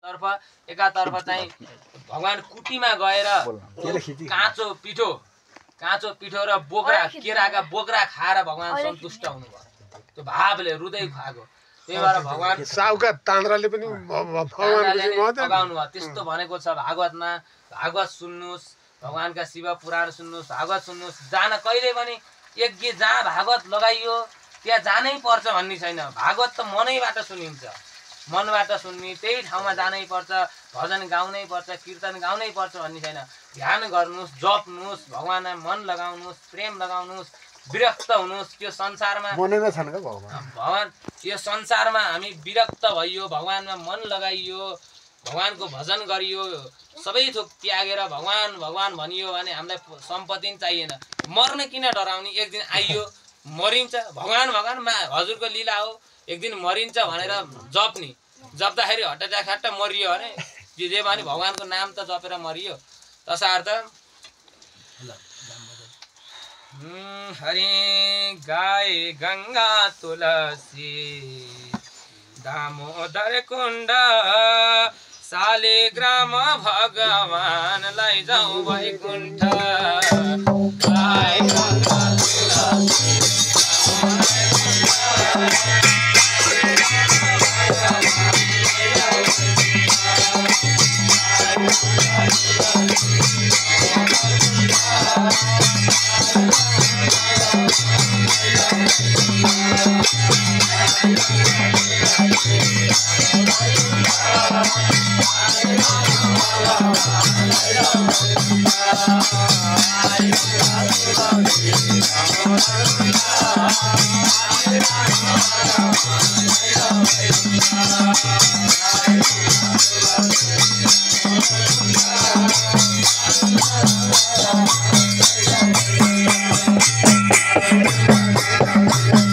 तर्फ एकातर्फ चाहिँ भगवान कुटीमा गएर काँचो पिठो र बोक्रा केराका बोक्रा खाएर भगवान सन्तुष्ट हुनुभयो त्यो भावले हृदय खाएको त्यही भएर भगवान साउका तान्द्राले पनि अगाउनु भयो त्यस्तो भनेको छ भागवतमा भागवत सुन्नुहोस् भगवानका शिव पुराण सुन्नुहोस् भागवत सुन्नुहोस् जान कहिले पनि यज्ञ जहाँ भागवत लगाइयो त्यहाँ जानै पर्छ भन्ने छैन भागवत त मनैबाट सुनिन्छ मनबाट सुन्ने त्यही ठाउँमा जानै पर्छ भजन गाउनै पर्छ कीर्तन गाउनै पर्छ भन्ने छैन ध्यान गर्नुहोस् जप्नुहोस् भगवानलाई मन लगाउनुहोस् प्रेम लगाउनुहोस् विरक्त हुनुहोस् त्यो संसारमा मनैमा छन् के भगवान यो संसारमा हामी विरक्त भइयो भगवानमा मन लगाइयो भगवानको भजन गरियो सबै थोक त्यागेर भगवान भगवान भनियो भने हामीलाई सम्पत्ति पनि चाहिएन मर्न किन डराउने एक दिन आइयो मरिन्छ भगवान भगवान हजुरको लीला हो एक दिन मरिन्छ भनेर जप्ने जप्दाखेरि हट्टा मरियो भने जे भने भगवानको नाम त जपेर मरियो तसर्थ हरि गाय गंगा तुलसी दामोदर कुण्ड शालिग्राम भगवानलाई जाऊ वैकुण्ठ गाय गंगा तुलसी Thank you.